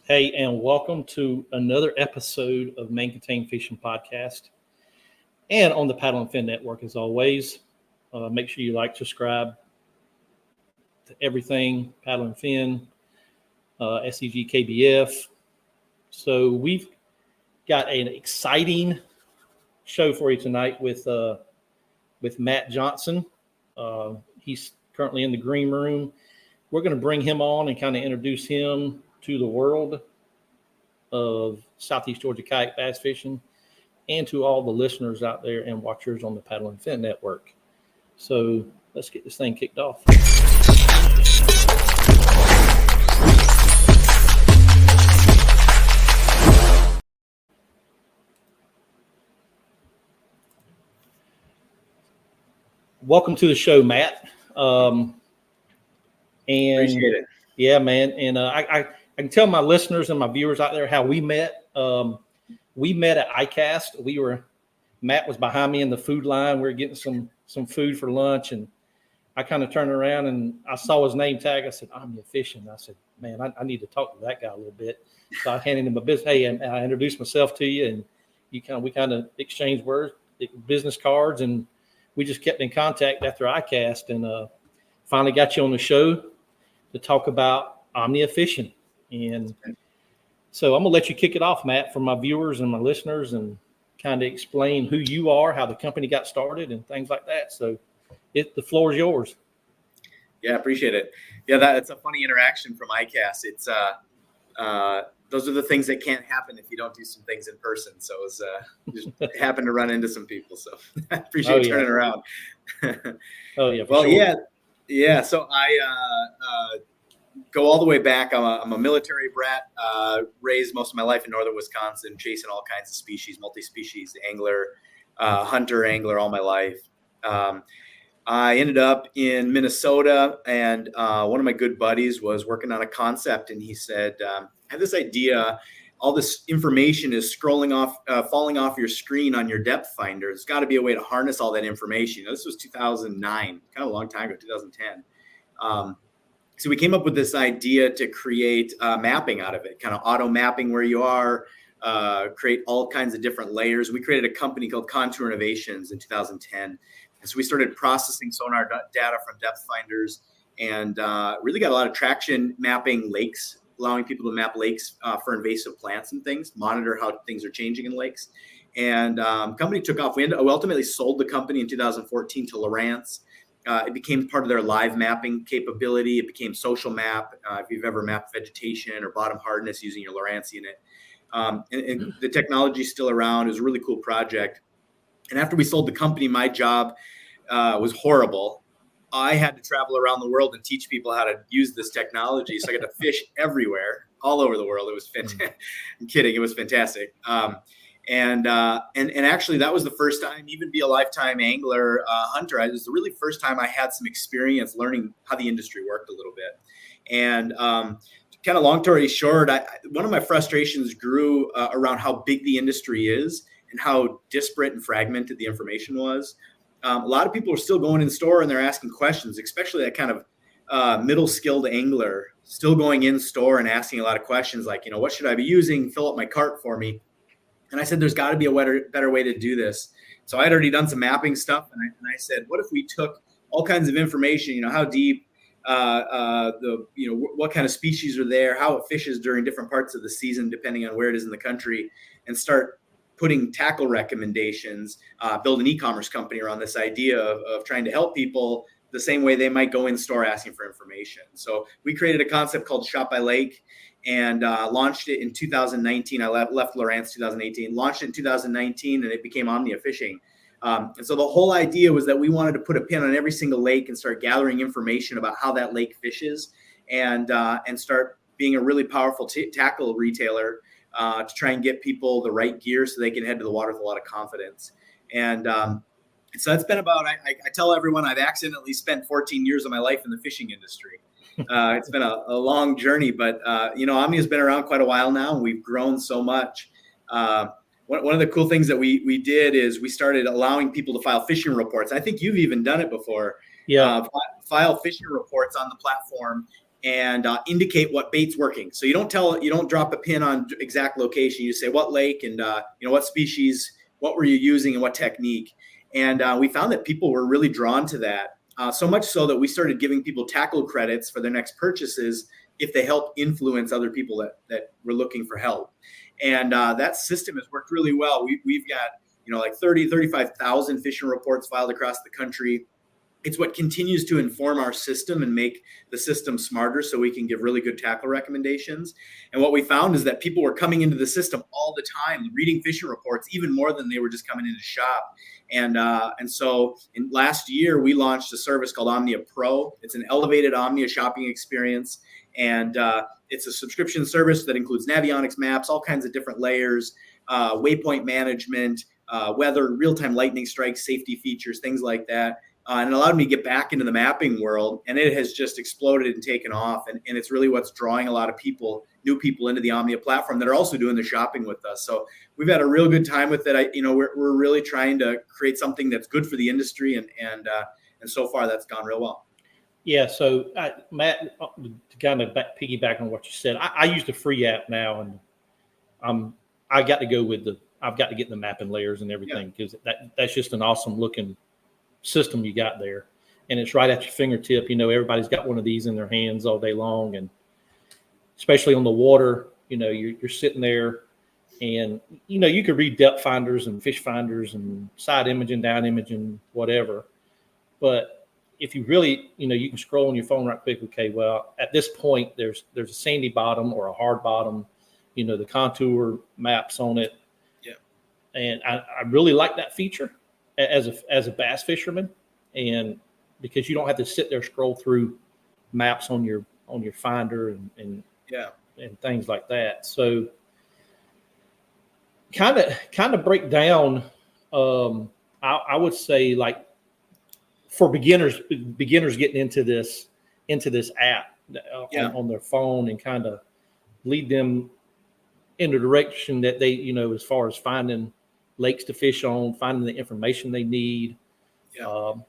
Hey, and welcome to another episode of Main Contain Fishing Podcast and on the Paddle and Fin Network, as always. Make sure you like, subscribe to everything Paddle and Fin, SEGKBF. So we've got an exciting show for you tonight with Matt Johnson. He's currently in the green room. We're going to bring him on and kind of introduce him to the world of Southeast Georgia kayak bass fishing and to all the listeners out there and watchers on the Paddle and Fin Network. So let's get this thing kicked off. Welcome to the show, Matt. And appreciate it. Yeah, man. And I can tell my listeners and my viewers out there how we met. We met at ICAST. Matt was behind me in the food line. We were getting some food for lunch, and I kind of turned around and I saw his name tag. I said, Omnia Fishing. I said, man, I need to talk to that guy a little bit. So I handed him a business. Hey, and I introduced myself to you, and we kind of exchanged words, business cards, and we just kept in contact after ICAST, and finally got you on the show to talk about Omnia Fishing. And so I'm going to let you kick it off, Matt, for my viewers and my listeners, and kind of explain who you are, how the company got started, and things like that. So the floor is yours. Yeah, appreciate it. Yeah, that's a funny interaction from ICAST. It's those are the things that can't happen if you don't do some things in person. So it was just happened to run into some people. So I appreciate turning around. Oh yeah. Well, sure. yeah. So I go all the way back. I'm a military brat, raised most of my life in northern Wisconsin, chasing all kinds of species, multi-species, angler, hunter, angler all my life. I ended up in Minnesota, and one of my good buddies was working on a concept, and he said, I have this idea. All this information is falling off your screen on your depth finder. There's got to be a way to harness all that information. This was 2009, kind of a long time ago, 2010. So we came up with this idea to create mapping out of it, kind of auto mapping where you are, create all kinds of different layers. We created a company called Contour Innovations in 2010. And so we started processing sonar data from depth finders and really got a lot of traction mapping lakes, allowing people to map lakes for invasive plants and things, monitor how things are changing in lakes. And company took off. We ultimately sold the company in 2014 to Lowrance. It became part of their live mapping capability. It became social map. If you've ever mapped vegetation or bottom hardness using your Lowrance unit. And the technology is still around. It was a really cool project. And after we sold the company, my job was horrible. I had to travel around the world and teach people how to use this technology. So I got to fish everywhere, all over the world. It was fantastic. I'm kidding. It was fantastic. And actually, that was the first time, even be a lifetime angler, hunter. It was the really first time I had some experience learning how the industry worked a little bit. And kind of long story short, one of my frustrations grew around how big the industry is and how disparate and fragmented the information was. A lot of people are still going in store and they're asking questions, especially that kind of middle skilled angler, still going in store and asking a lot of questions like, what should I be using? Fill up my cart for me. And I said, there's got to be a better way to do this. So I had already done some mapping stuff. And I said, what if we took all kinds of information, how deep, what kind of species are there, how it fishes during different parts of the season, depending on where it is in the country, and start putting tackle recommendations, build an e-commerce company around this idea of trying to help people the same way they might go in store asking for information. So we created a concept called Shop by Lake and launched it in 2019. I left Lowrance 2018, launched it in 2019, and it became Omnia Fishing. And so the whole idea was that we wanted to put a pin on every single lake and start gathering information about how that lake fishes and start being a really powerful tackle retailer to try and get people the right gear so they can head to the water with a lot of confidence. And so that's been about, I tell everyone I've accidentally spent 14 years of my life in the fishing industry. It's been a long journey, but Omnia's been around quite a while now, and we've grown so much. One of the cool things that we did is we started allowing people to file fishing reports. I think you've even done it before. Yeah. File fishing reports on the platform and indicate what bait's working. So you don't drop a pin on exact location. You say what lake and what species, what were you using, and what technique. And we found that people were really drawn to that. So much so that we started giving people tackle credits for their next purchases if they help influence other people that were looking for help. And that system has worked really well. We've got like 35,000 fishing reports filed across the country. It's what continues to inform our system and make the system smarter so we can give really good tackle recommendations. And what we found is that people were coming into the system all the time, reading fishing reports, even more than they were just coming into shop. And so in last year, we launched a service called Omnia Pro. It's an elevated Omnia shopping experience. And it's a subscription service that includes Navionics maps, all kinds of different layers, waypoint management, weather, real-time lightning strikes, safety features, things like that. And it allowed me to get back into the mapping world, and it has just exploded and taken off. And it's really what's drawing a lot of new people into the Omnia platform that are also doing the shopping with us. So we've had a real good time with it. We're really trying to create something that's good for the industry, and so far that's gone real well. Yeah. So Matt, to kind of piggyback on what you said, I use the free app now, and I've got to get the mapping layers and everything, because that's just an awesome looking system you got there, and it's right at your fingertip. Everybody's got one of these in their hands all day long, and especially on the water, you're sitting there, and you could read depth finders and fish finders and side imaging, down imaging, whatever. But if you really, you can scroll on your phone right quick. Okay, well, at this point, there's a sandy bottom or a hard bottom, the contour maps on it. Yeah, and I really like that feature as a bass fisherman, and because you don't have to sit there scroll through maps on your finder and things like that. So kind of break down, I would say, like, for beginners getting into this app on their phone, and kind of lead them in the direction that they, as far as finding lakes to fish on, finding the information they need.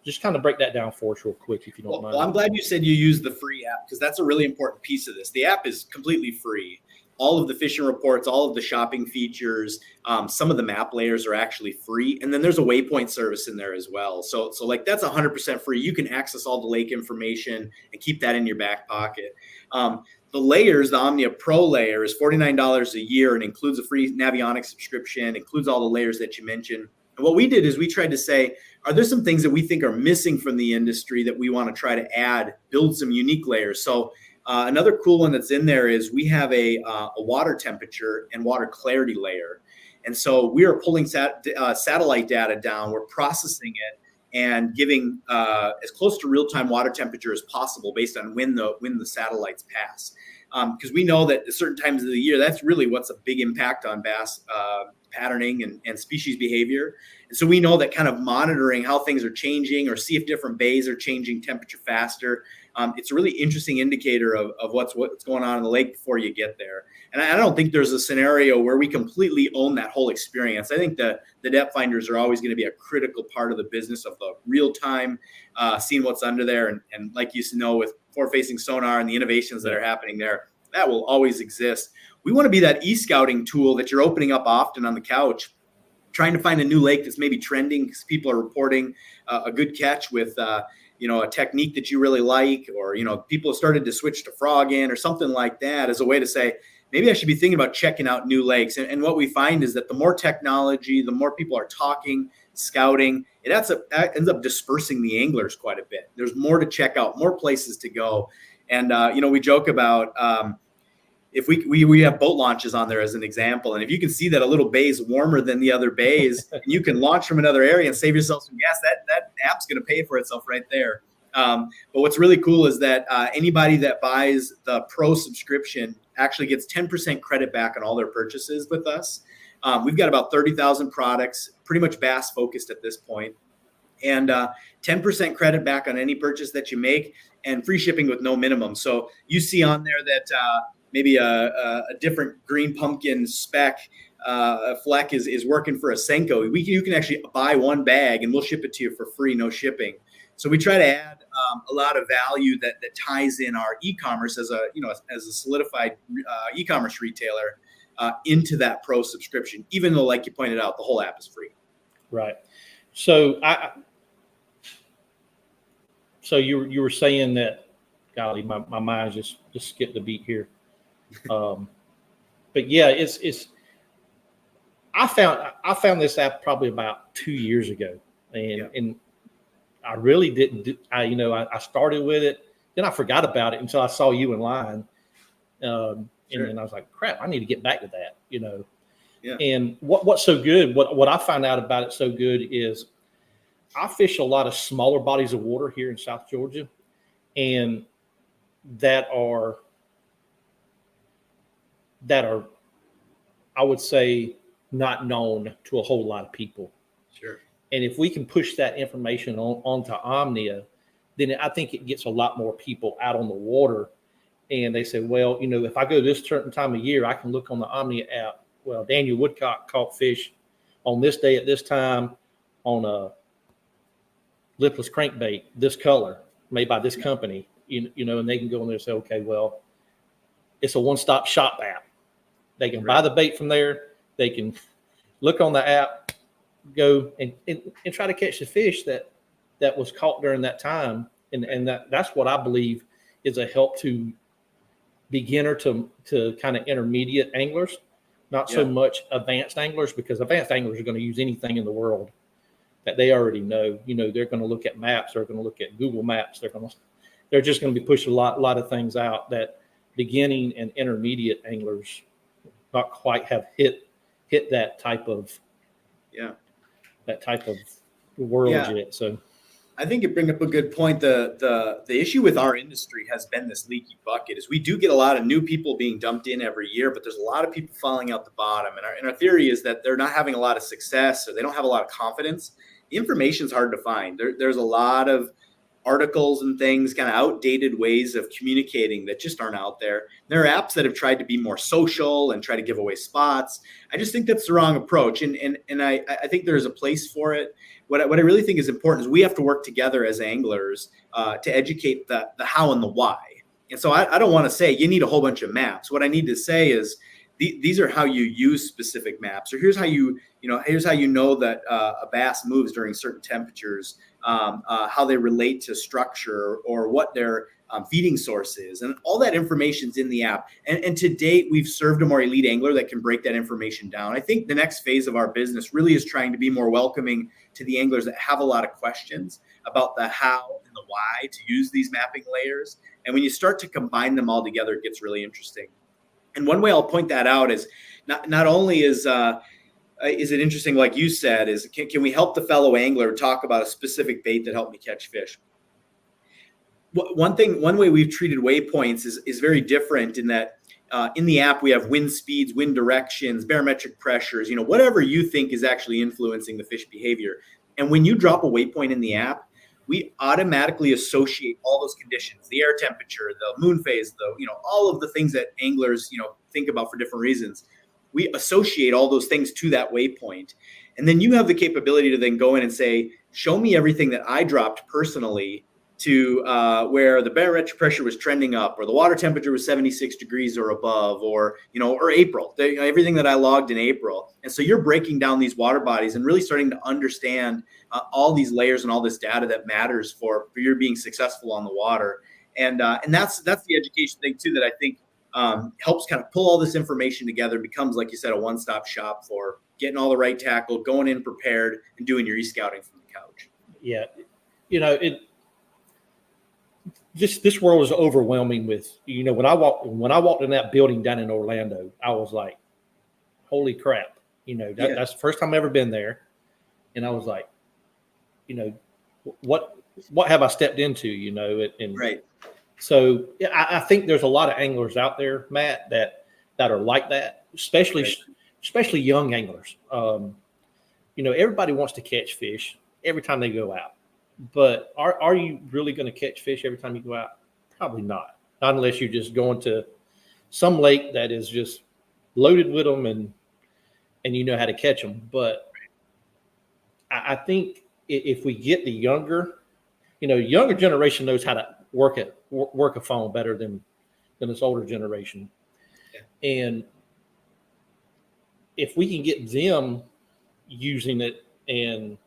Just kind of break that down for us real quick, if you don't mind. Well, I'm glad you said you use the free app, because that's a really important piece of this. The app is completely free. All of the fishing reports, all of the shopping features, some of the map layers are actually free. And then there's a waypoint service in there as well. So like that's 100% free. You can access all the lake information and keep that in your back pocket. The layers, the Omnia Pro layer, is $49 a year and includes a free Navionics subscription, includes all the layers that you mentioned. And what we did is we tried to say, are there some things that we think are missing from the industry that we want to try to add, build some unique layers? So another cool one that's in there is we have a water temperature and water clarity layer. And so we are pulling satellite data down, we're processing it, and giving as close to real-time water temperature as possible based on when the satellites pass. Because we know that at certain times of the year, that's really what's a big impact on bass patterning and species behavior. And so we know that kind of monitoring how things are changing, or see if different bays are changing temperature faster, it's a really interesting indicator of what's going on in the lake before you get there. And I don't think there's a scenario where we completely own that whole experience. I think the depth finders are always going to be a critical part of the business of the real time, seeing what's under there. And like you know, with forward-facing sonar and the innovations that are happening there, that will always exist. We want to be that e-scouting tool that you're opening up often on the couch, trying to find a new lake that's maybe trending because people are reporting a good catch with a technique that you really like, or people have started to switch to frog in or something like that, as a way to say, maybe I should be thinking about checking out new lakes. And what we find is that the more technology, the more people are talking, scouting, it ends up dispersing the anglers quite a bit. There's more to check out, more places to go. And, we joke about if we have boat launches on there as an example. And if you can see that a little bay is warmer than the other bays, and you can launch from another area and save yourself some gas, that app's going to pay for itself right there. But what's really cool is that anybody that buys the Pro subscription actually gets 10% credit back on all their purchases with us. We've got about 30,000 products, pretty much bass focused at this point, and 10% credit back on any purchase that you make, and free shipping with no minimum. So you see on there that maybe a different green pumpkin spec Fleck is working for a Senko. You can actually buy one bag and we'll ship it to you for free, no shipping. So we try to add a lot of value that ties in our e-commerce as a solidified e-commerce retailer into that pro subscription, even though, like you pointed out, the whole app is free. Right. So so you were saying that, golly, my mind just skipped a beat here. But yeah, it's I found this app probably about 2 years ago, and I really didn't I started with it, then I forgot about it until I saw you in line, and then I was like, crap, I need to get back to that, Yeah. And what's so good, what I found out about it so good is I fish a lot of smaller bodies of water here in South Georgia, and that are I would say not known to a whole lot of people. Sure. And if we can push that information onto Omnia, then I think it gets a lot more people out on the water. And they say, well, if I go this certain time of year, I can look on the Omnia app. Well, Daniel Woodcock caught fish on this day at this time on a lipless crankbait, this color, made by this company, and they can go in there and say, okay, well, it's a one-stop shop app. They can buy the bait from there. They can look on the app, go and try to catch the fish that was caught during that time. And that's what I believe is a help to beginner to kind of intermediate anglers, not so much advanced anglers, because advanced anglers are going to use anything in the world that they already know. They're going to look at maps. They're going to look at Google Maps. They're just going to be pushing a lot of things out that beginning and intermediate anglers not quite have hit that type of world yet. So I think you bring up a good point. The issue with our industry has been this leaky bucket. Is we do get a lot of new people being dumped in every year, but there's a lot of people falling out the bottom. And our theory is that they're not having a lot of success, or they don't have a lot of confidence. The information's hard to find. There's a lot of articles and things, kind of outdated ways of communicating that just aren't out there. There are apps that have tried to be more social and try to give away spots. I just think that's the wrong approach. And I think there's a place for it. What I really think is important is we have to work together as anglers to educate the how and the why. And so I don't want to say you need a whole bunch of maps. What I need to say is these are how you use specific maps, or here's how you know that a bass moves during certain temperatures, how they relate to structure, or what their feeding source is, and all that information's in the app. And to date, we've served a more elite angler that can break that information down. I think the next phase of our business really is trying to be more welcoming to the anglers that have a lot of questions about the how and the why to use these mapping layers. And when you start to combine them all together, it gets really interesting. And one way I'll point that out is not only is it interesting, like you said, is can we help the fellow angler talk about a specific bait that helped me catch fish? One way we've treated waypoints is very different in that in the app we have wind speeds, wind directions, barometric pressures, whatever you think is actually influencing the fish behavior. And when you drop a waypoint in the app, we automatically associate all those conditions, the air temperature, the moon phase, all of the things that anglers, think about for different reasons. We associate all those things to that waypoint. And then you have the capability to then go in and say, show me everything that I dropped personally to where the barometric pressure was trending up, or the water temperature was 76 degrees or above, or April, everything that I logged in April. And so you're breaking down these water bodies and really starting to understand all these layers and all this data that matters for your being successful on the water. And that's the education thing too, that I think helps kind of pull all this information together, becomes, like you said, a one-stop shop for getting all the right tackle, going in prepared, and doing your e-scouting from the couch. Yeah. This world is overwhelming with, when I walked in that building down in Orlando, I was like, holy crap. That's the first time I've ever been there. And I was like, what have I stepped into, and right. So I think there's a lot of anglers out there, Matt, that are like that, especially young anglers. Everybody wants to catch fish every time they go out. But are you really going to catch fish every time you go out? Probably not. Not unless you're just going to some lake that is just loaded with them and you know how to catch them. But I think if we get the younger, younger generation knows how to work a phone better than this older generation. Yeah. And if we can get them using it and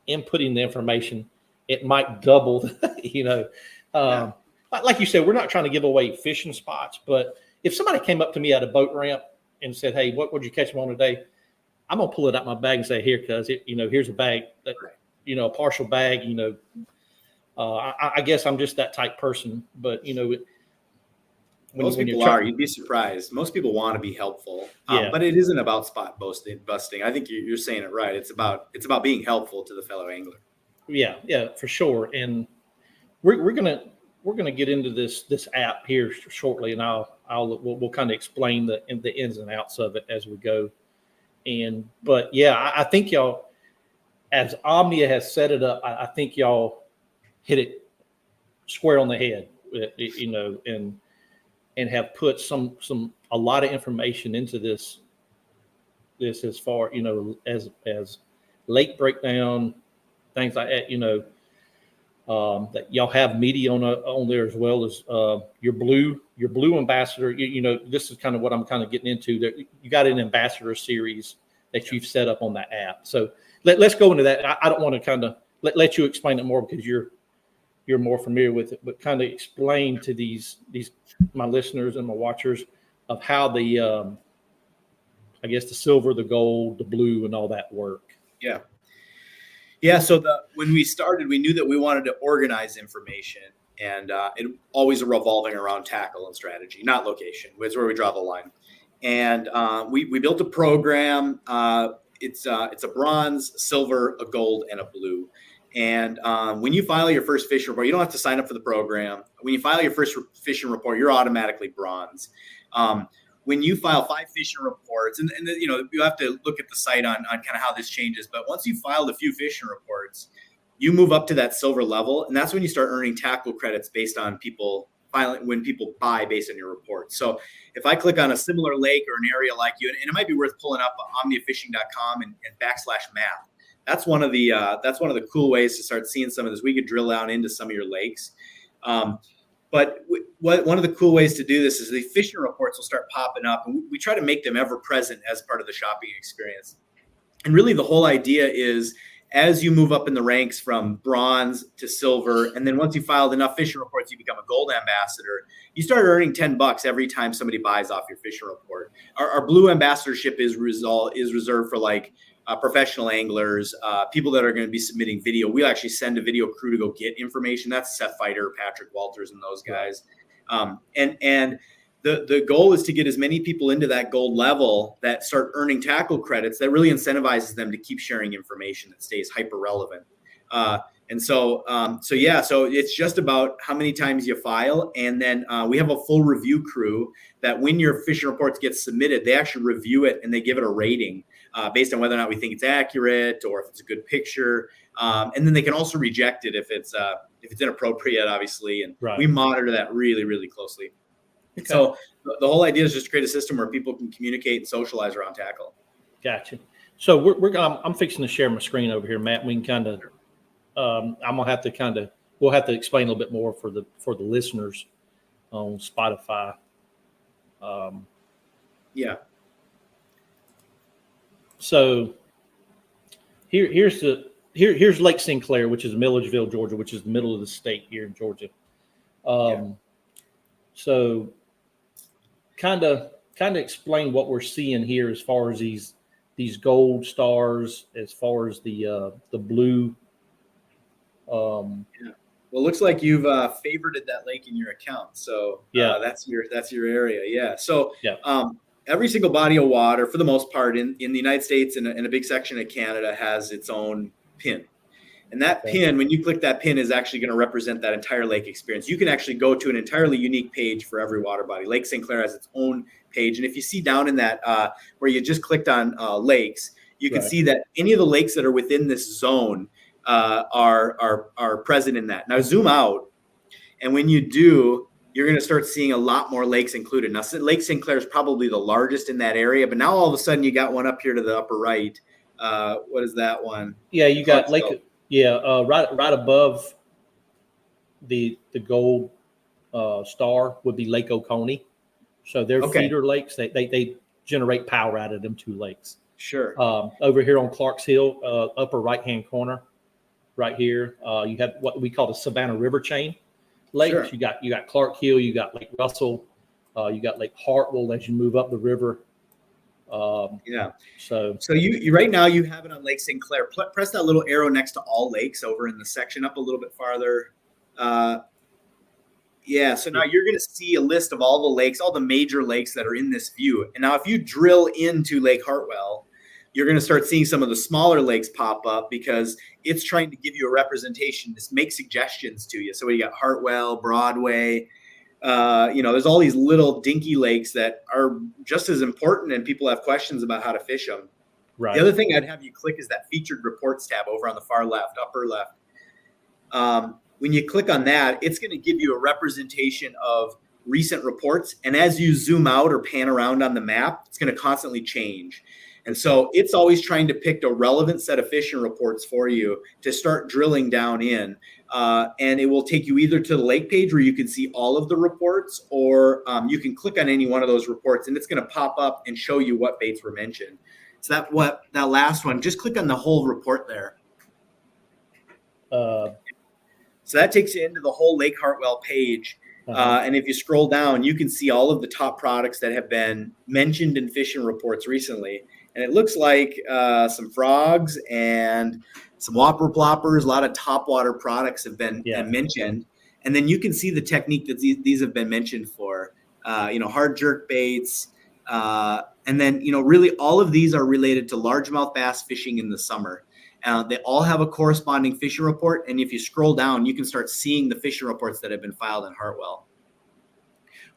inputting the information, it might double, like you said, we're not trying to give away fishing spots, but if somebody came up to me at a boat ramp and said, "Hey, what would you catch them on today?" I'm going to pull it out my bag and say, "Here, cuz here's a bag, a partial bag, I guess I'm just that type person, but most people are. You'd be surprised. Most people want to be helpful, but it isn't about spot busting. I think you're saying it right. It's about being helpful to the fellow angler. Yeah, for sure. And we're gonna get into this app here shortly, and we'll kind of explain the ins and outs of it as we go. But I think y'all, as Omnia has set it up, I think y'all hit it square on the head, and have put a lot of information into this as far, as lake breakdown, things like that, that y'all have media on there as well as your blue ambassador. This is kind of what I'm kind of getting into. That you got an ambassador series that you've set up on that app. So let's go into that. I don't want to kind of let you explain it more because you're more familiar with it, but kind of explain to these my listeners and my watchers of how the I guess the silver, the gold, the blue, and all that work. Yeah. So when we started, we knew that we wanted to organize information, and it always revolving around tackle and strategy, not location. It's where we draw the line. And we built a program. It's a bronze, silver, a gold, and a blue. And when you file your first fishing report, you don't have to sign up for the program. When you file your first fishing report, you're automatically bronze. When you file 5 fishing reports, and you have to look at the site on kind of how this changes. But once you filed a few fishing reports, you move up to that silver level, and that's when you start earning tackle credits based on people filing, when people buy based on your report. So if I click on a similar lake or an area like you, and it might be worth pulling up omniafishing.com and /map. That's one of the cool ways to start seeing some of this. We could drill down into some of your lakes. But one of the cool ways to do this is the fishing reports will start popping up, and we try to make them ever present as part of the shopping experience. And really the whole idea is as you move up in the ranks from bronze to silver, and then once you filed enough fishing reports, you become a gold ambassador, you start earning $10 every time somebody buys off your fishing report. Our blue ambassadorship is reserved for like professional anglers, people that are going to be submitting video. We actually send a video crew to go get information. That's Seth Fighter, Patrick Walters, and those guys. And the goal is to get as many people into that gold level that start earning tackle credits that really incentivizes them to keep sharing information that stays hyper relevant. So it's just about how many times you file. And then we have a full review crew that when your fishing reports get submitted, they actually review it and they give it a rating based on whether or not we think it's accurate or if it's a good picture. And then they can also reject it if it's inappropriate, obviously. And we monitor that really, really closely. Okay. So the whole idea is just to create a system where people can communicate and socialize around tackle. Gotcha. So I'm fixing to share my screen over here, Matt. We can kind of, we'll have to explain a little bit more for the listeners on Spotify. So here's Lake Sinclair, which is Milledgeville, Georgia, which is the middle of the state here in Georgia. So kind of explain what we're seeing here as far as these gold stars, as far as the blue. Well, it looks like you've favorited that lake in your account. So that's your area. Yeah. So every single body of water, for the most part, in the United States and a big section of Canada, has its own pin. And that pin, when you click that pin, is actually going to represent that entire lake experience. You can actually go to an entirely unique page for every water body. Lake St. Clair has its own page. And if you see down in that where you just clicked on lakes, you can see that any of the lakes that are within this zone are present in that. Now zoom out, and when you do, you're going to start seeing a lot more lakes included. Now, Lake St. Clair is probably the largest in that area, but now all of a sudden you got one up here to the upper right. What is that one? Yeah, you got Lake. Yeah, right above the gold star would be Lake Oconee. So they're feeder lakes. They generate power out of them 2 lakes. Sure. Over here on Clark's Hill, upper right-hand corner, right here, you have what we call the Savannah River chain lakes. Sure. You got Clark Hill, you got Lake Russell, you got Lake Hartwell as you move up the river. So you right now you have it on Lake St. Clair. Press that little arrow next to all lakes over in the section up a little bit farther. So now you're going to see a list of all the lakes, all the major lakes that are in this view. And now if you drill into Lake Hartwell, you're going to start seeing some of the smaller lakes pop up because it's trying to give you a representation, just make suggestions to you. So we got Hartwell, Broadway, there's all these little dinky lakes that are just as important, and people have questions about how to fish them. Right. The other thing I'd have you click is that featured reports tab over on the far left, upper left. When you click on that, it's going to give you a representation of recent reports. And as you zoom out or pan around on the map, it's going to constantly change. And so it's always trying to pick a relevant set of fishing reports for you to start drilling down in. And it will take you either to the lake page where you can see all of the reports, or you can click on any one of those reports and it's going to pop up and show you what baits were mentioned. So that last one, just click on the whole report there. So that takes you into the whole Lake Hartwell page. And if you scroll down, you can see all of the top products that have been mentioned in fishing reports recently. And it looks like some frogs and some whopper ploppers, a lot of topwater products have been mentioned. And then you can see the technique that these have been mentioned for, hard jerk baits. And then, really all of these are related to largemouth bass fishing in the summer. They all have a corresponding fishing report. And if you scroll down, you can start seeing the fishing reports that have been filed in Hartwell.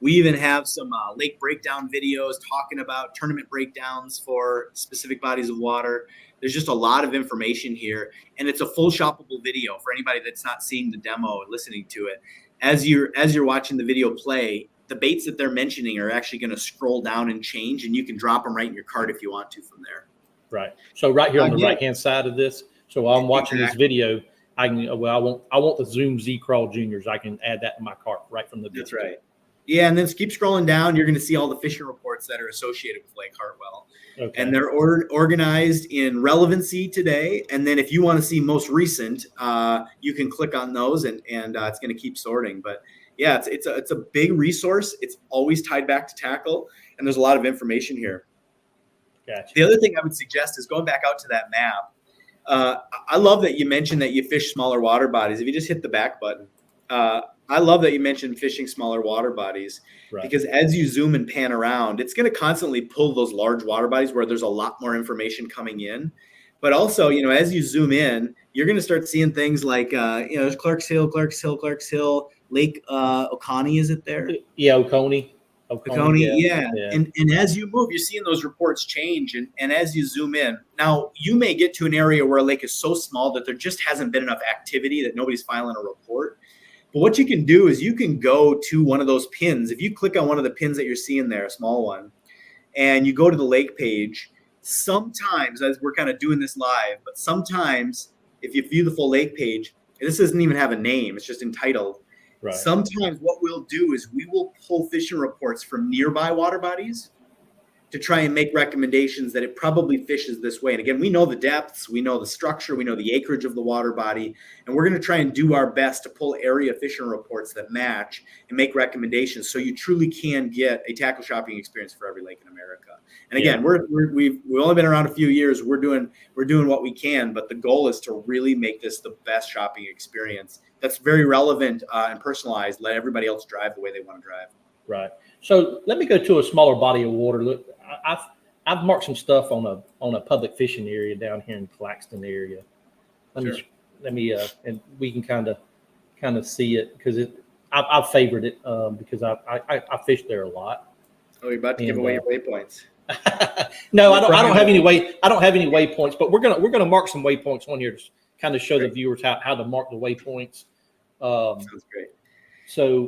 We even have some lake breakdown videos talking about tournament breakdowns for specific bodies of water. There's just a lot of information here, and it's a full shoppable video for anybody that's not seeing the demo and listening to it. As you're watching the video play, the baits that they're mentioning are actually going to scroll down and change, and you can drop them right in your cart if you want to from there. Right. So right here on the right-hand side of this, so while I'm watching this video, I want the Zoom Z Crawl Juniors. I can add that in my cart right from the video. That's right. Yeah, and then keep scrolling down. You're going to see all the fishing reports that are associated with Lake Hartwell. Okay. And they're organized in relevancy today. And then if you want to see most recent, you can click on those, and it's going to keep sorting. But yeah, it's a big resource. It's always tied back to tackle, and there's a lot of information here. Gotcha. The other thing I would suggest is going back out to that map. I love that you mentioned that you fish smaller water bodies. If you just hit the back button, I love that you mentioned fishing smaller water bodies, because as you zoom and pan around, it's going to constantly pull those large water bodies where there's a lot more information coming in. But also, as you zoom in, you're going to start seeing things like, there's Clark's Hill, Lake Oconee, is it there? Yeah, Oconee. Yeah. And as you move, you're seeing those reports change. And as you zoom in, now you may get to an area where a lake is so small that there just hasn't been enough activity that nobody's filing a report. But what you can do is you can go to one of those pins. If you click on one of the pins that you're seeing there, a small one, and you go to the lake page, sometimes, as we're kind of doing this live, but sometimes if you view the full lake page, this doesn't even have a name, it's just entitled. Right. Sometimes what we'll do is we will pull fishing reports from nearby water bodies to try and make recommendations that it probably fishes this way. And again, we know the depths, we know the structure, we know the acreage of the water body, and we're going to try and do our best to pull area fishing reports that match and make recommendations so you truly can get a tackle shopping experience for every lake in America. And again, we've only been around a few years. We're doing what we can, but the goal is to really make this the best shopping experience that's very relevant and personalized. Let everybody else drive the way they want to drive. Right. So let me go to a smaller body of water. Look, I've marked some stuff on a public fishing area down here in Claxton area. Let me and we can kind of see it because I've favored it because I fish there a lot. Oh, you're about to give away your waypoints. No, I don't have any waypoints, but we're gonna mark some waypoints on here to kind of show the viewers how to mark the waypoints. Sounds great. So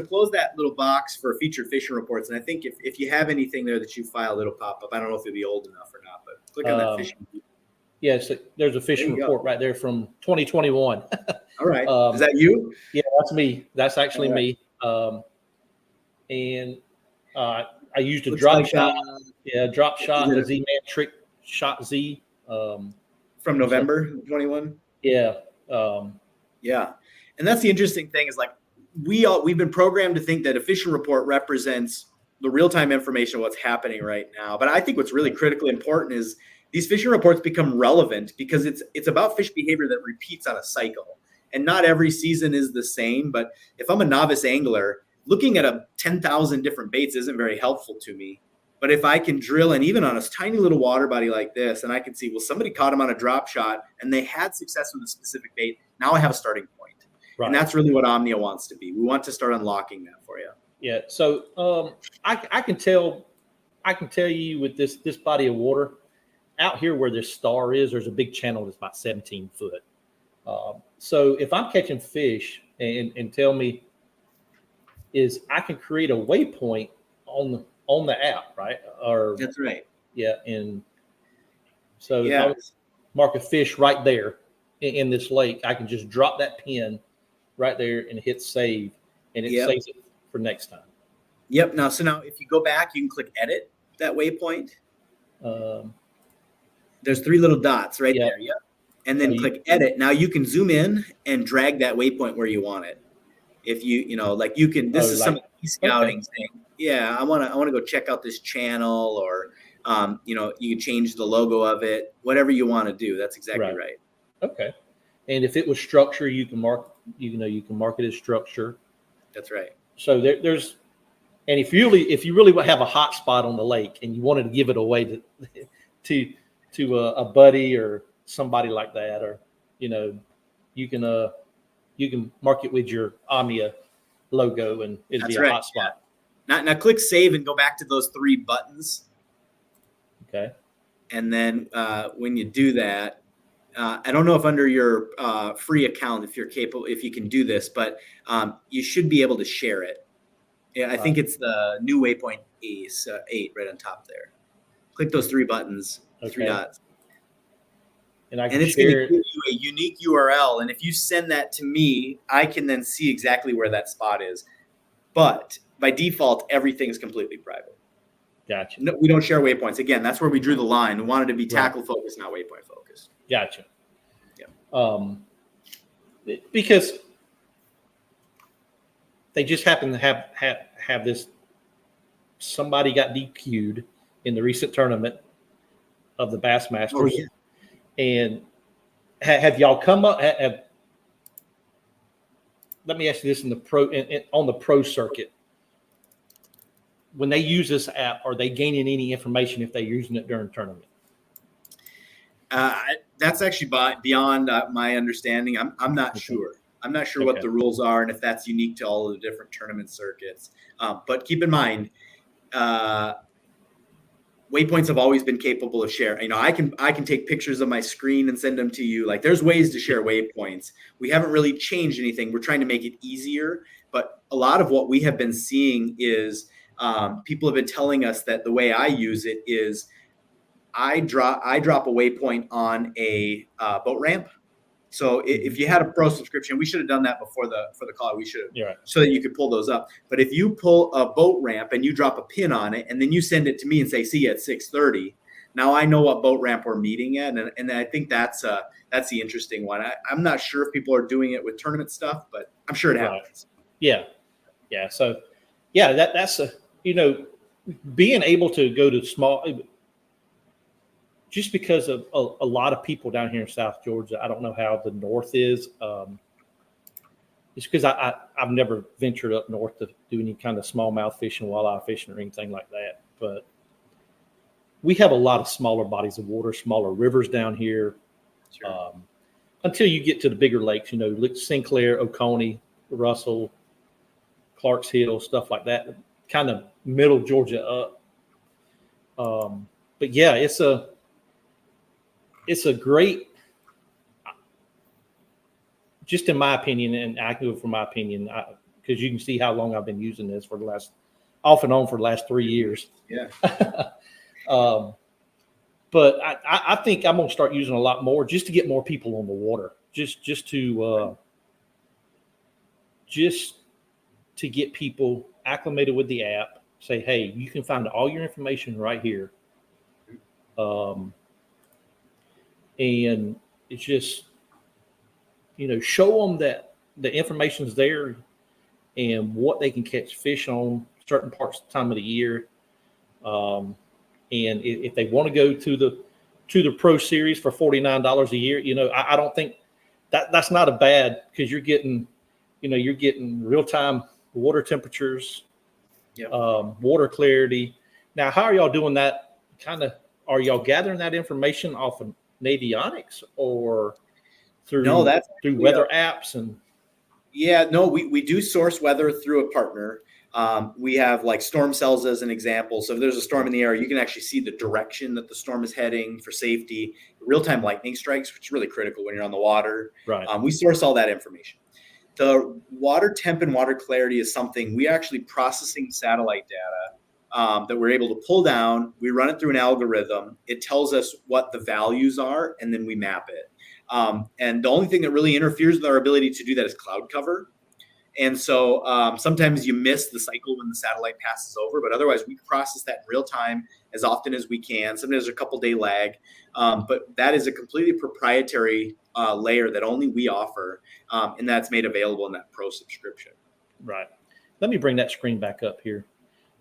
close that little box for featured fishing reports, and I think if you have anything there that you filed, it'll pop up. I don't know if it'll be old enough or not, but click on that fishing. Yeah, so there's a fishing report right there from 2021. All right. Is that you? Yeah, that's me. That's actually All right. me. And I used a Looks drop like, shot. Yeah, drop shot, it a Z-Man trick shot Z. from November 21? Yeah. Yeah. And that's the interesting thing is like we've been programmed to think that a fishing report represents the real-time information of what's happening right now. But I think what's really critically important is these fishing reports become relevant because it's about fish behavior that repeats on a cycle. And not every season is the same. But if I'm a novice angler, looking at 10,000 different baits isn't very helpful to me. But if I can drill and even on a tiny little water body like this, and I can see, well, somebody caught them on a drop shot and they had success with a specific bait. Now I have a starting point. Right. And that's really what Omnia wants to be. We want to start unlocking that for you. Yeah. So I can tell you with this body of water out here where this star is, there's a big channel that's about 17 foot. So if I'm catching fish and tell me is I can create a waypoint on the app, right? Or that's right. Yeah. And so if I mark a fish right there in this lake, I can just drop that pin right there and hit save, and it saves it for next time. Yep. Now if you go back, you can click edit that waypoint. There's 3 little dots right there. Yep. And then click edit. Now you can zoom in and drag that waypoint where you want it. If you like you can, this is some scouting thing. Yeah. I want to go check out this channel, or, you can change the logo of it, whatever you want to do. That's exactly right. Okay. And if it was structure, you can mark it as structure. That's right. So there's, and if you really have a hot spot on the lake and you wanted to give it away to a buddy or somebody like that, or you can mark it with your Omnia logo and it'll be a hot spot. Now click save and go back to those 3 buttons. Okay. And then when you do that, I don't know if under your free account, if you're capable, if you can do this, but you should be able to share it. Yeah, I think it's the new waypoint 8 right on top there. Click those 3 buttons, 3 dots. And it's going to give you a unique URL. And if you send that to me, I can then see exactly where that spot is. But by default, everything is completely private. Gotcha. No, we don't share waypoints. Again, that's where we drew the line. We wanted to be tackle focused, not waypoint focused. Gotcha. Yeah. Because they just happen to have this. Somebody got DQ'd in the recent tournament of the Bassmasters. Oh, yeah. And have y'all come up? Let me ask you this: on the pro circuit, when they use this app, are they gaining any information if they're using it during a tournament? That's actually beyond my understanding. I'm not sure. I'm not sure what the rules are and if that's unique to all of the different tournament circuits. But keep in mind, waypoints have always been capable of sharing. I can take pictures of my screen and send them to you. Like, there's ways to share waypoints. We haven't really changed anything. We're trying to make it easier. But a lot of what we have been seeing is people have been telling us that the way I use it is I drop a waypoint on a boat ramp. So if you had a pro subscription, we should have done that for the call. We should have, so that you could pull those up. But if you pull a boat ramp and you drop a pin on it, and then you send it to me and say, "See you at 6:30," now I know what boat ramp we're meeting at, and I think that's the interesting one. I'm not sure if people are doing it with tournament stuff, but I'm sure it happens. Yeah. So that's being able to go to small. Just because of a lot of people down here in South Georgia, I don't know how the north is. It's because I've never ventured up north to do any kind of smallmouth fishing, walleye fishing, or anything like that. But we have a lot of smaller bodies of water, smaller rivers down here. Sure. Until you get to the bigger lakes, Sinclair, Oconee, Russell, Clarks Hill, stuff like that, kind of middle Georgia up. But yeah, it's a great, just in my opinion, and I can go from my opinion, because you can see how long I've been using this off and on for the last 3 years. Yeah. But I think I'm going to start using a lot more just to get more people on the water, just to just to get people acclimated with the app, say, hey, you can find all your information right here. And it's just, show them that the information's there and what they can catch fish on certain parts of the time of the year. And if they want to go to the Pro Series for $49 a year, I don't think that's not a bad, because you're getting real time water temperatures, Yep. Water clarity. Now, how are y'all doing that? Are y'all gathering that information off of Navionics or through weather apps? And we do source weather through a partner. We have like storm cells as an example. So if there's a storm in the air, you can actually see the direction that the storm is heading for safety. Real-time lightning strikes, which is really critical when you're on the water. Right. We source all that information. The water temp and water clarity is something we actually processing satellite data that we're able to pull down. We run it through an algorithm. It tells us what the values are, and then we map it. And the only thing that really interferes with our ability to do that is cloud cover. And so sometimes you miss the cycle when the satellite passes over, but otherwise we process that in real time as often as we can. Sometimes there's a couple day lag, but that is a completely proprietary layer that only we offer, and that's made available in that Pro subscription. Right. Let me bring that screen back up here.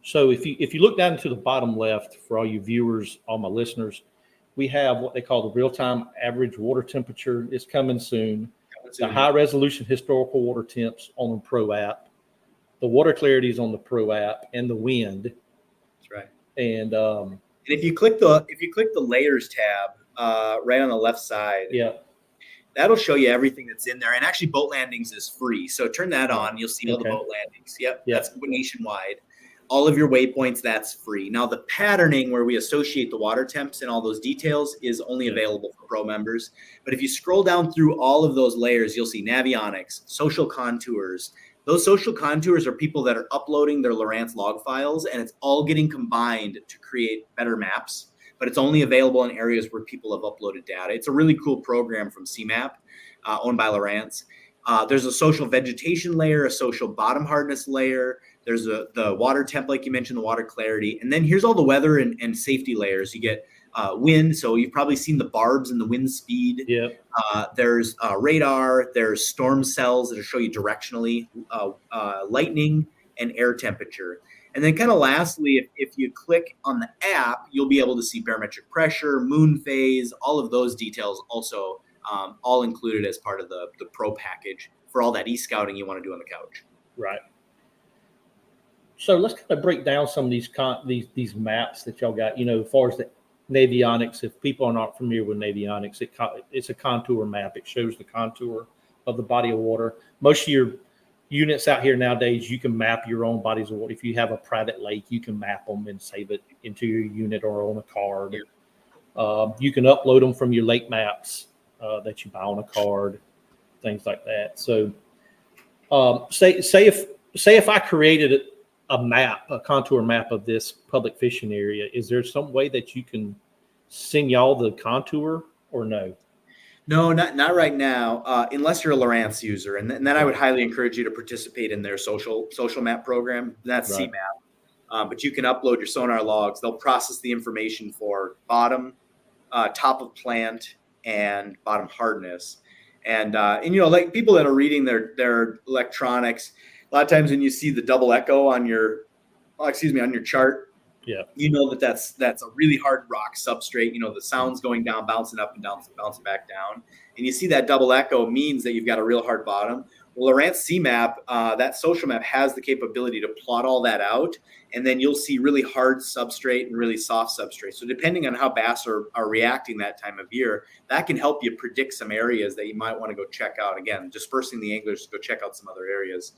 So if you look down to the bottom left, for all you viewers, all my listeners, we have what they call the real-time average water temperature. It's coming soon. The high-resolution historical water temps on the Pro app, the water clarity is on the Pro app, and the wind. That's right. And if you click the layers tab right on the left side, that'll show you everything that's in there. And actually, boat landings is free, so turn that on. You'll see all the boat landings. That's nationwide. All of your waypoints, that's free. Now, the patterning where we associate the water temps and all those details is only available for Pro members. But if you scroll down through all of those layers, you'll see Navionics, social contours. Those social contours are people that are uploading their Lowrance log files, and it's all getting combined to create better maps. But it's only available in areas where people have uploaded data. It's a really cool program from CMAP, owned by Lowrance. There's a social vegetation layer, a social bottom hardness layer. There's the water temp, like you mentioned, the water clarity. And then here's all the weather and safety layers. You get wind. So you've probably seen the barbs and the wind speed. There's radar. There's storm cells that'll show you directionally, lightning and air temperature. And then kind of lastly, if you click on the app, you'll be able to see barometric pressure, moon phase, all of those details also all included as part of the Pro package for all that e-scouting you want to do on the couch. Right. So let's kind of break down some of these maps that y'all got, as far as the Navionics. If people are not familiar with Navionics, it's a contour map. It shows the contour of the body of water. Most of your units out here nowadays, you can map your own bodies of water. If you have a private lake, you can map them and save it into your unit or on a card. You can upload them from your lake maps that you buy on a card, things like that. So say if I created a contour map of this public fishing area, is there some way that you can send y'all the contour or no? No, not right now, unless you're a Lowrance user. And then I would highly encourage you to participate in their social map program. That's CMAP. But you can upload your sonar logs. They'll process the information for bottom, top of plant, and bottom hardness. And like people that are reading their electronics, a lot of times when you see the double echo on your chart, you know that's a really hard rock substrate. The sound's going down, bouncing up and down, bouncing back down. And you see that double echo means that you've got a real hard bottom. Well, Lowrance CMAP, that social map has the capability to plot all that out, and then you'll see really hard substrate and really soft substrate. So depending on how bass are reacting that time of year, that can help you predict some areas that you might want to go check out. Again, dispersing the anglers to go check out some other areas.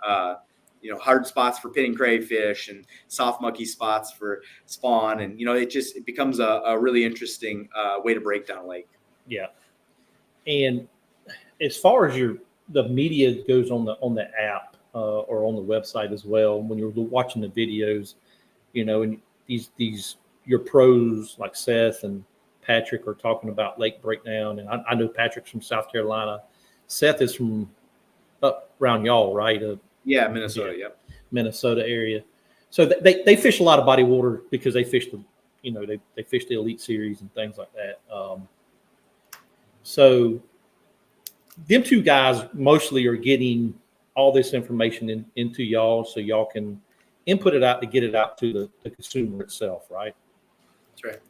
Hard spots for pitting crayfish and soft mucky spots for spawn. And, it becomes a really interesting way to break down a lake. Yeah. And as far as the media goes on the app or on the website as well, when you're watching the videos, and these your pros like Seth and Patrick are talking about lake breakdown. And I know Patrick's from South Carolina. Seth is from up around y'all, right? Yeah, Minnesota. Yep. Minnesota area. So they fish a lot of body water because they fish they fish the Elite Series and things like that. So them two guys mostly are getting all this information into y'all, so y'all can input it out to get it out to the consumer itself, right? That's right.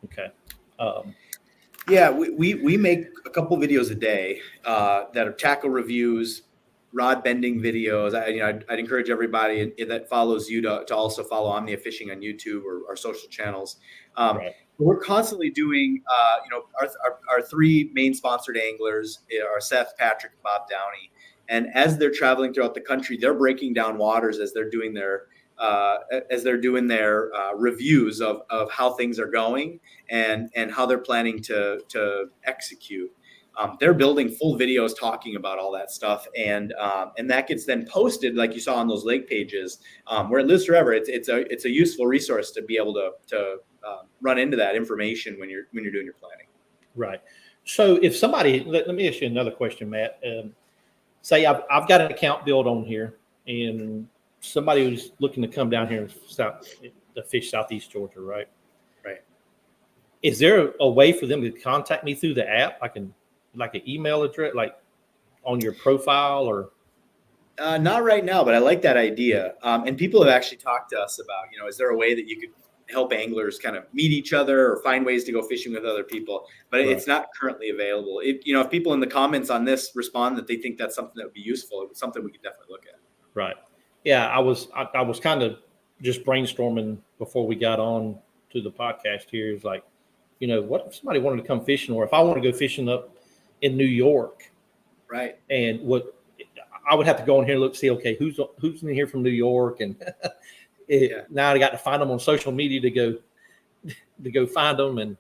Okay. Yeah, we make a couple videos a day that are tackle reviews, rod bending videos. I'd encourage everybody that follows you to also follow Omnia Fishing on YouTube or our social channels. Right. We're constantly doing, our three main sponsored anglers are Seth, Patrick, and Bob Downey. And as they're traveling throughout the country, they're breaking down waters as they're doing their reviews of how things are going and how they're planning to execute. They're building full videos talking about all that stuff, and that gets then posted, like you saw on those lake pages, where it lives forever. It's a useful resource to be able to run into that information when you're doing your planning. Right. So if somebody, let me ask you another question, Matt. Say I've got an account built on here, and somebody who's looking to come down here to fish Southeast Georgia, right? Right. Is there a way for them to contact me through the app? I can, like an email address, like on your profile, or? Not right now, but I like that idea. And people have actually talked to us about, is there a way that you could help anglers kind of meet each other or find ways to go fishing with other people? But Right. It's not currently available. If people in the comments on this respond that they think that's something that would be useful, it's something we could definitely look at. Right. Yeah, I was kind of just brainstorming before we got on to the podcast here. Is like, what if somebody wanted to come fishing, or if I want to go fishing up in New York, right? And what I would have to go in here and look, see, okay, who's in here from New York, and now I got to find them on social media to go find them and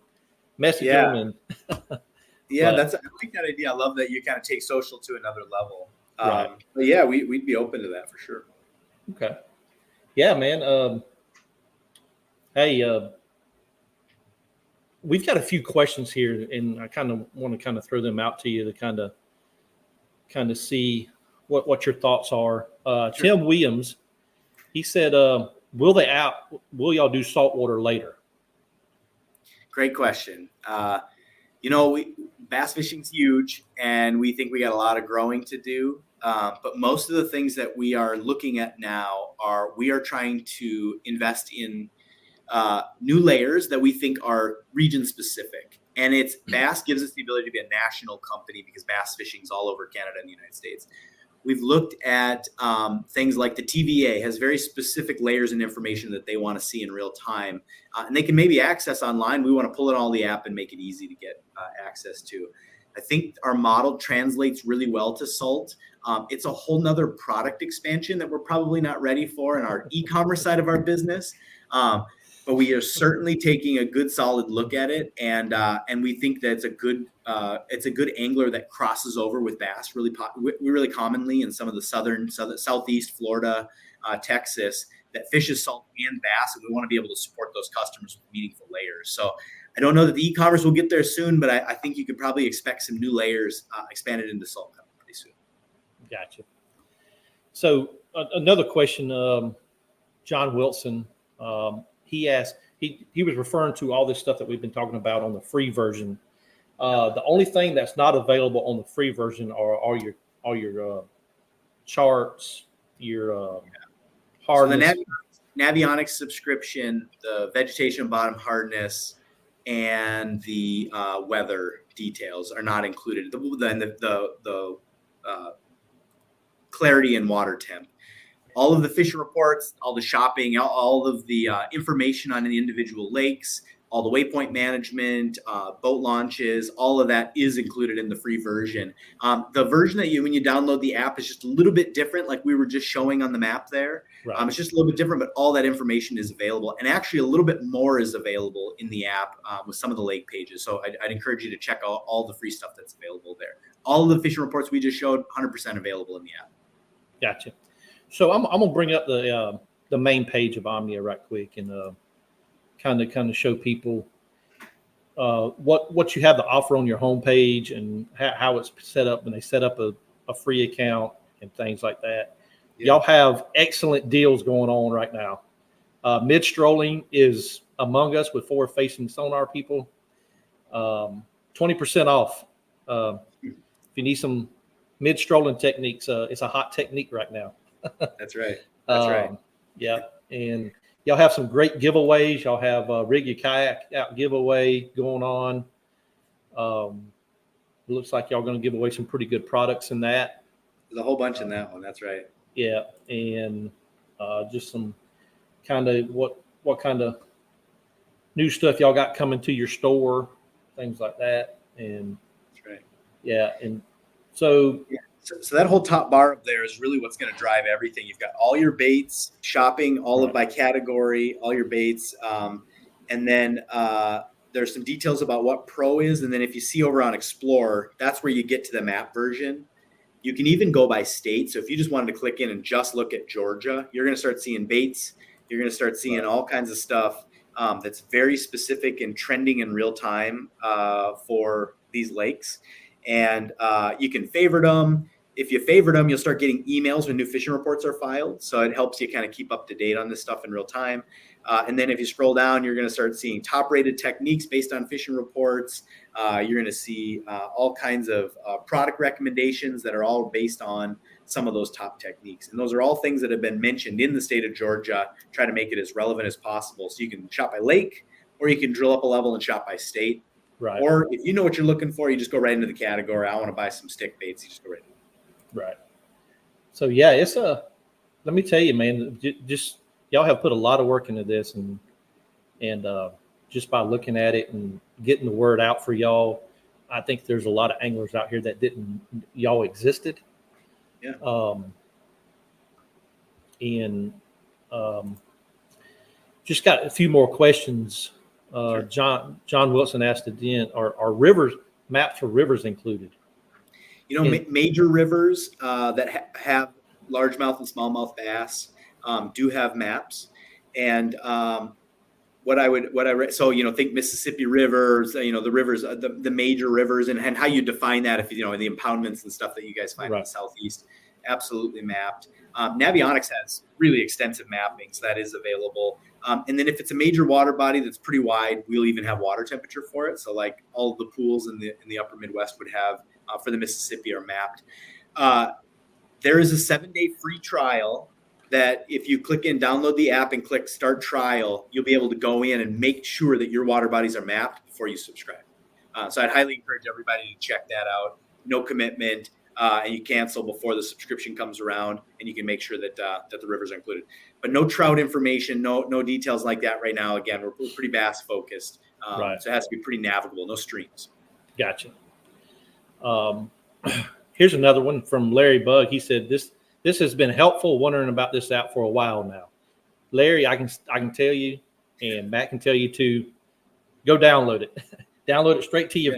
message them. And I like that idea. I love that you kind of take social to another level. Right. But yeah, we'd be open to that for sure. Okay. Yeah, man. Hey, we've got a few questions here, and I kind of want to throw them out to you to kind of see what your thoughts are. Sure. Tim Williams, he said, will y'all do saltwater later? Great question. Bass fishing's huge, and we think we got a lot of growing to do. But most of the things that we are looking at now we are trying to invest in new layers that we think are region specific. And Bass gives us the ability to be a national company because bass fishing is all over Canada and the United States. We've looked at things like the TVA has very specific layers and information that they want to see in real time. And they can maybe access online. We want to pull it all the app and make it easy to get access to. I think our model translates really well to salt. It's a whole nother product expansion that we're probably not ready for in our e-commerce side of our business. But we are certainly taking a good solid look at it. And we think that it's a good angler that crosses over with bass really commonly in some of the southeast Florida, Texas, that fishes salt and bass. And we want to be able to support those customers with meaningful layers. So I don't know that the e-commerce will get there soon, but I think you could probably expect some new layers expanded into salt pretty soon. Gotcha. So another question, John Wilson, he asked, he was referring to all this stuff that we've been talking about on the free version. The only thing that's not available on the free version are all your charts, your hardness. So the Navionics subscription, the vegetation bottom hardness, and the weather details are not included. The clarity and water temp. All of the fishing reports, all the shopping, all of the information on the individual lakes, all the waypoint management, boat launches, all of that is included in the free version. The version that when you download the app is just a little bit different, like we were just showing on the map there. Right. It's just a little bit different, but all that information is available. And actually a little bit more is available in the app with some of the lake pages. So I'd encourage you to check out all the free stuff that's available there. All of the fishing reports we just showed, 100% available in the app. Gotcha. So I'm gonna bring up the main page of Omnia right quick and kind of show people what you have to offer on your homepage and how it's set up when they set up a free account. and things like that. Yeah. Y'all have excellent deals going on right now. Mid-strolling is among us with forward-facing sonar people. 20% off. If you need some mid-strolling techniques, it's a hot technique right now. That's right. That's right. Yeah, and y'all have some great giveaways. Y'all have Rig Your Kayak Out giveaway going on. It looks like y'all going to give away some pretty good products in that. There's a whole bunch in that one. That's right. Yeah, and just some kind of what kind of new stuff y'all got coming to your store, things like that. And that's right. Yeah, and so So that whole top bar up there is really what's going to drive everything. You've got all your baits, shopping, all of by category, all your baits, and then there's some details about what Pro is. And then if you see over on Explore, that's where you get to the map version. You can even go by state. So if you just wanted to click in and just look at Georgia, you're going to start seeing baits. You're going to start seeing all kinds of stuff that's very specific and trending in real time for these lakes. And you can favorite them. If you favorite them, you'll start getting emails when new fishing reports are filed. So it helps you kind of keep up to date on this stuff in real time. And then if you scroll down, you're going to start seeing top rated techniques based on fishing reports. You're going to see all kinds of product recommendations that are all based on some of those top techniques. And those are all things that have been mentioned in the state of Georgia, try to make it as relevant as possible. So you can shop by lake, or you can drill up a level and shop by state. Right. Or if you know what you're looking for, you just go right into the category. I want to buy some stick baits. You just go right in. Right. So yeah, let me tell you, man, just y'all have put a lot of work into this, and just by looking at it and getting the word out for y'all, I think there's a lot of anglers out here that didn't y'all existed. Yeah. Just got a few more questions. Sure. John Wilson asked again, are rivers maps for rivers included? You know, major rivers that have largemouth and smallmouth bass do have maps. And so, you know, think Mississippi rivers, you know, the rivers, the major rivers, and how you define that, if you know, the impoundments and stuff that you guys find in the Southeast, absolutely mapped. Navionics has really extensive mapping, so that is available. And then if it's a major water body that's pretty wide, we'll even have water temperature for it. So like all of the pools in the upper Midwest would have for the Mississippi are mapped. There is a 7-day free trial that if you click in, download the app and click start trial, you'll be able to go in and make sure that your water bodies are mapped before you subscribe. So I'd highly encourage everybody to check that out. No commitment, and you cancel before the subscription comes around, and you can make sure that the rivers are included. But no trout information, no details like that right now. Again, we're pretty bass focused, so it has to be pretty navigable. No streams. Gotcha. Here's another one from Larry Bug. He said this has been helpful. Wondering about this app for a while now. Larry, I can tell you, and Matt can tell you too. Go download it. Download it straight to your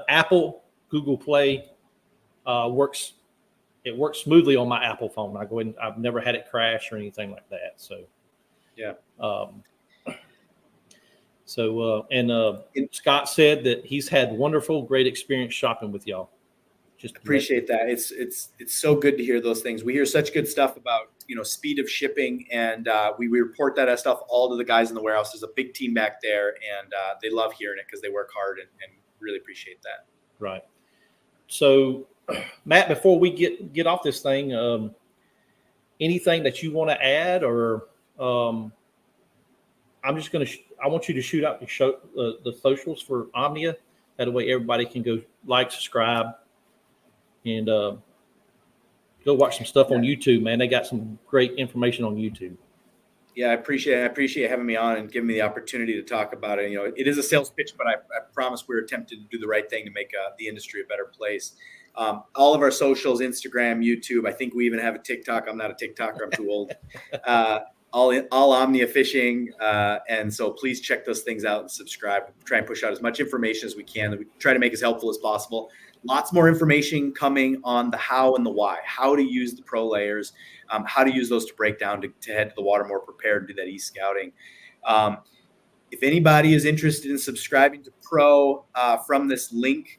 Apple, Google Play. Works. It works smoothly on my Apple phone. I've never had it crash or anything like that. So, yeah. Scott said that he's had wonderful, great experience shopping with y'all. Just appreciate that. It's so good to hear those things. We hear such good stuff about, you know, speed of shipping, and we report that stuff all to the guys in the warehouse. There's a big team back there, and they love hearing it because they work hard and really appreciate that. Right. So, Matt, before we get off this thing, anything that you want to add, or I want you to shoot out the socials for Omnia. That way everybody can go like, subscribe, and go watch some stuff on YouTube, man. They got some great information on YouTube. Yeah, I appreciate having me on and giving me the opportunity to talk about it. You know, it is a sales pitch, but I promise we're attempting to do the right thing to make the industry a better place. All of our socials, Instagram, YouTube. I think we even have a TikTok. I'm not a TikToker. I'm too old. All Omnia Fishing. And so please check those things out and subscribe. Try and push out as much information as we can that we try to make as helpful as possible. Lots more information coming on the how and the why, how to use the pro layers, how to use those to break down to head to the water more prepared and do that e-scouting. If anybody is interested in subscribing to Pro from this link,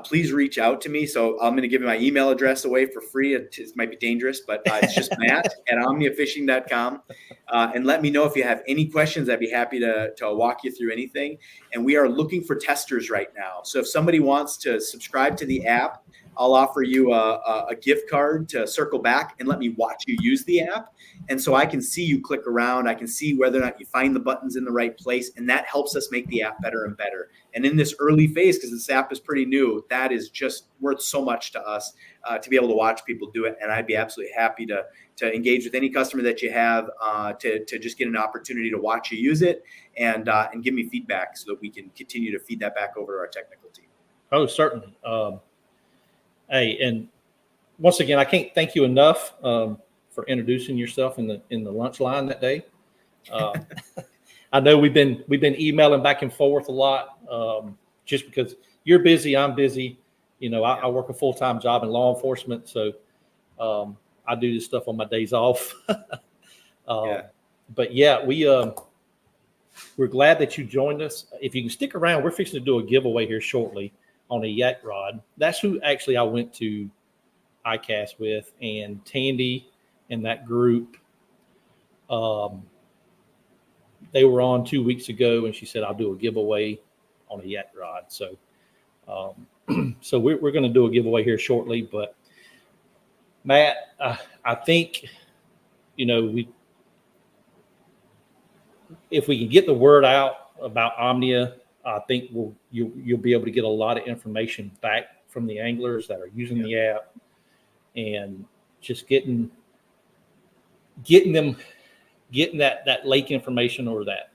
please reach out to me. So I'm going to give my email address away for free. It might be dangerous, but it's just matt@omniafishing.com. And let me know if you have any questions. I'd be happy to walk you through anything. And we are looking for testers right now. So if somebody wants to subscribe to the app, I'll offer you a gift card to circle back and let me watch you use the app. And so I can see you click around. I can see whether or not you find the buttons in the right place. And that helps us make the app better and better. And in this early phase, because this app is pretty new, that is just worth so much to us to be able to watch people do it. And I'd be absolutely happy to engage with any customer that you have to just get an opportunity to watch you use it and give me feedback so that we can continue to feed that back over to our technical team. Oh, certainly. Hey, and once again, I can't thank you enough for introducing yourself in the lunch line that day. I know we've been emailing back and forth a lot, just because you're busy, I'm busy. You know, I work a full-time job in law enforcement, so I do this stuff on my days off. But yeah, we're glad that you joined us. If you can stick around, we're fixing to do a giveaway here shortly on a YAKROD. That's who actually I went to ICAST with, and Tandy and that group. They were on 2 weeks ago, and she said, I'll do a giveaway on a YAKROD. So, so we're going to do a giveaway here shortly. But Matt, I think, you know, if we can get the word out about Omnia, I think you'll be able to get a lot of information back from the anglers that are using the app, and just getting that lake information, or that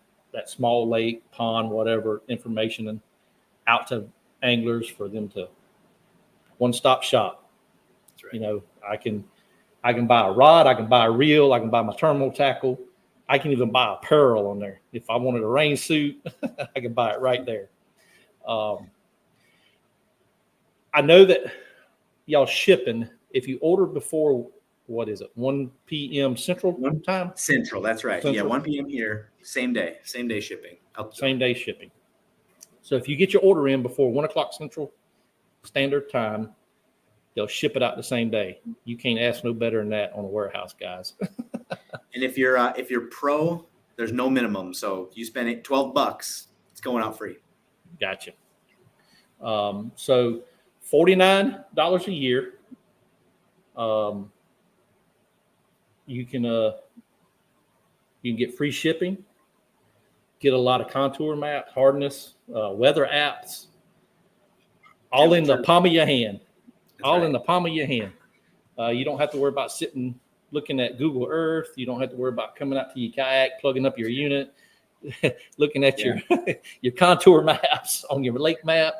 small lake, pond, whatever information, and out to anglers for them to one-stop shop. That's right. You know, I can buy a rod, I can buy a reel, I can buy my terminal tackle. I can even buy apparel on there. If I wanted a rain suit, I can buy it right there. I know that y'all shipping, if you order before, what is it, 1 p.m. Central time? Central, that's right. Central. Yeah, 1 p.m. here, same day shipping. Same day shipping. So if you get your order in before 1 o'clock Central Standard Time, they'll ship it out the same day. You can't ask no better than that on a warehouse, guys. And if you're pro, there's no minimum. So you spend $12, it's going out free. Gotcha. So $49 a year. You can get free shipping, get a lot of contour maps, hardness, weather apps, all in the palm of your hand. In the palm of your hand. You don't have to worry about sitting looking at Google Earth. You don't have to worry about coming out to your kayak, plugging up your unit, looking at your contour maps on your lake map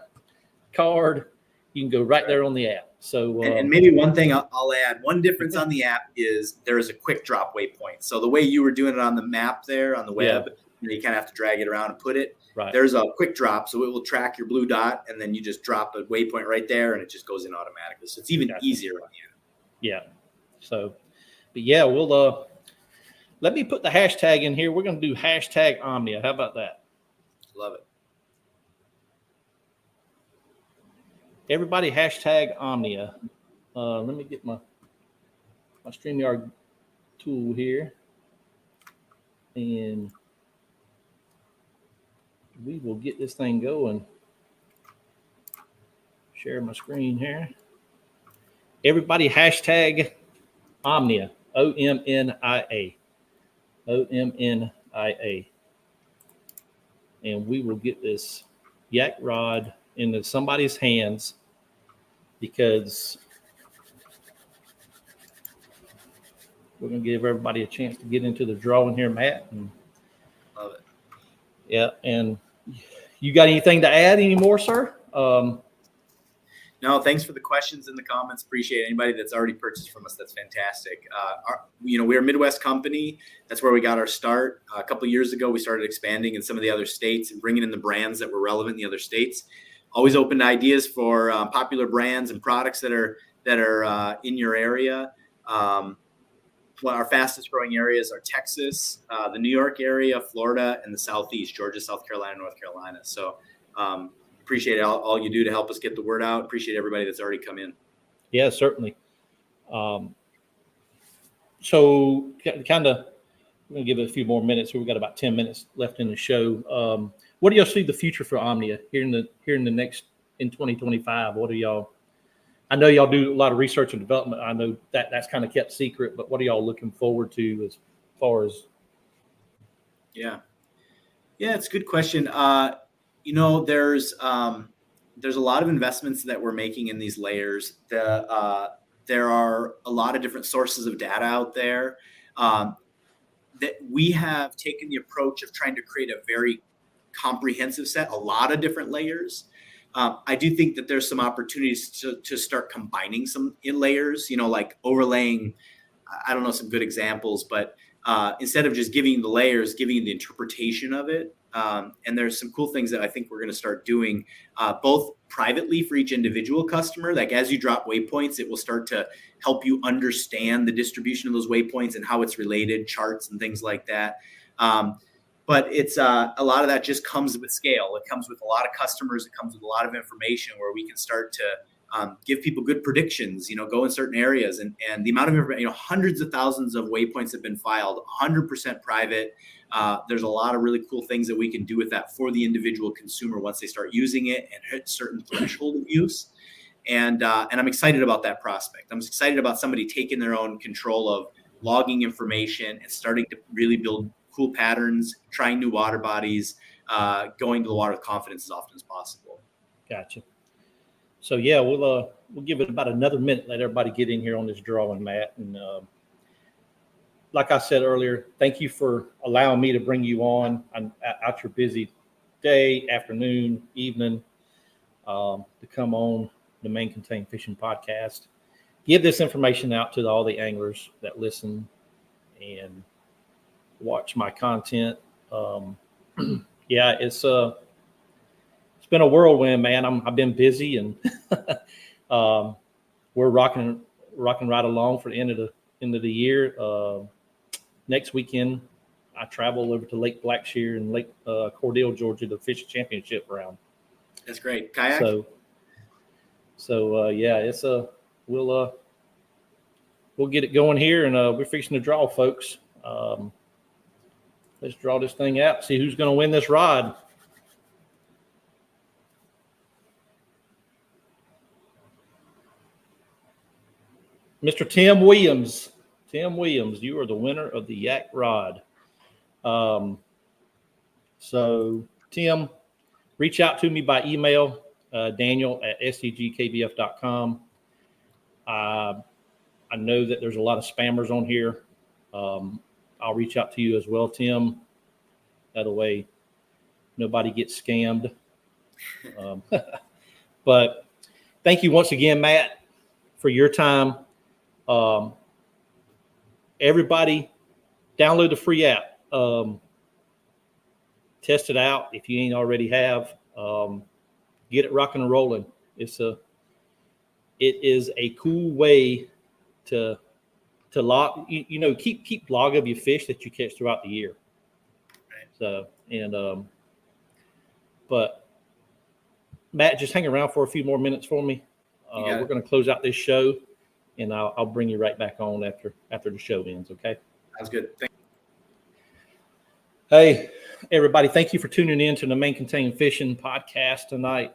card. You can go right there on the app. So, and maybe one thing I'll add, one difference on the app is there is a quick drop waypoint. So the way you were doing it on the map there on the web, you kind of have to drag it around and put it. Right. There's a quick drop, so it will track your blue dot, and then you just drop a waypoint right there, and it just goes in automatically. So it's even easier on the app. Yeah. So, but yeah, we'll let me put the hashtag in here. We're going to do hashtag Omnia. How about that? Love it. Everybody hashtag Omnia. Let me get my StreamYard tool here, and we will get this thing going. Share my screen here. Everybody hashtag Omnia, OMNIA, OMNIA. And we will get this YAKROD into somebody's hands, because we're going to give everybody a chance to get into the drawing here, Matt. And, love it. Yeah. And you got anything to add anymore, sir? No, thanks for the questions and the comments. Appreciate anybody that's already purchased from us. That's fantastic. We're a Midwest company. That's where we got our start. A couple of years ago, we started expanding in some of the other states and bringing in the brands that were relevant in the other states. Always open to ideas for popular brands and products that are in your area. Our fastest growing areas are Texas, the New York area, Florida, and the Southeast, Georgia, South Carolina, North Carolina. So appreciate all you do to help us get the word out. Appreciate everybody that's already come in. Yeah, certainly. So kind of, I'm going to give it a few more minutes. So we've got about 10 minutes left in the show. What do y'all see the future for Omnia here in the next in 2025? What do y'all? I know y'all do a lot of research and development. I know that's kind of kept secret, but what are y'all looking forward to as far as? Yeah, it's a good question. There's a lot of investments that we're making in these layers. There are a lot of different sources of data out there. That we have taken the approach of trying to create a very comprehensive set, a lot of different layers. I do think that there's some opportunities to start combining some in layers, like overlaying, I don't know, some good examples, but instead of just giving the layers, giving the interpretation of it. And there's some cool things that I think we're going to start doing both privately for each individual customer. Like as you drop waypoints, it will start to help you understand the distribution of those waypoints and how it's related, charts and things like that. But it's a lot of that just comes with scale. It comes with a lot of customers. It comes with a lot of information where we can start to give people good predictions, go in certain areas. And the amount of information, hundreds of thousands of waypoints have been filed, 100% private. There's a lot of really cool things that we can do with that for the individual consumer once they start using it and hit certain threshold of use. And I'm excited about that prospect. I'm excited about somebody taking their own control of logging information and starting to really build cool patterns, trying new water bodies, going to the water with confidence as often as possible. Gotcha. So yeah, we'll give it about another minute, let everybody get in here on this drawing, Matt. And like I said earlier, thank you for allowing me to bring you on out your busy day, afternoon, evening, to come on the Main Contained Fishing Podcast. Give this information out to all the anglers that listen and watch my content. Yeah, it's been a whirlwind, man. I've been busy, and we're rocking right along for the end of the year. Next weekend, I travel over to Lake Blackshear and Lake Cordell, Georgia, to fish a championship round. That's great. Kayak. So yeah, it's we'll get it going here, and we're fixing to draw, folks. Let's draw this thing out, see who's going to win this rod. Mr. Tim Williams. Tim Williams, you are the winner of the YAKROD. So, Tim, reach out to me by email, Daniel at SEGKBF.com. I know that there's a lot of spammers on here. I'll reach out to you as well, Tim. That way, nobody gets scammed. But thank you once again, Matt, for your time. Everybody, download the free app. Test it out if you ain't already have. Get it rocking and rolling. It is a cool way to log, keep log of your fish that you catch throughout the year. Right. So, and but Matt, just hang around for a few more minutes for me. We're going to close out this show, and I'll bring you right back on after the show ends. Okay. Sounds good. Hey, everybody! Thank you for tuning in to the Main Contained Fishing Podcast tonight.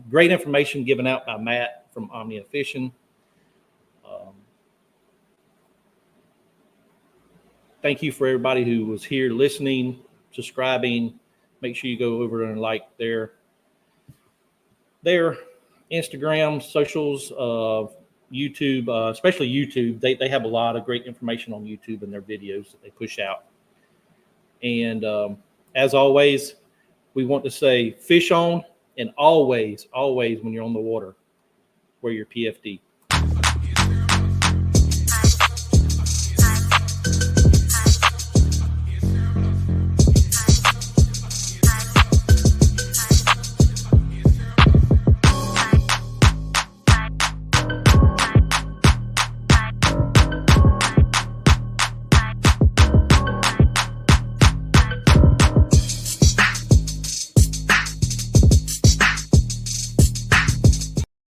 Great information given out by Matt from Omnia Fishing. Thank you for everybody who was here listening, subscribing. Make sure you go over and like their Instagram, socials, YouTube, especially YouTube. They have a lot of great information on YouTube and their videos that they push out. And as always, we want to say fish on, and always when you're on the water, wear your PFD.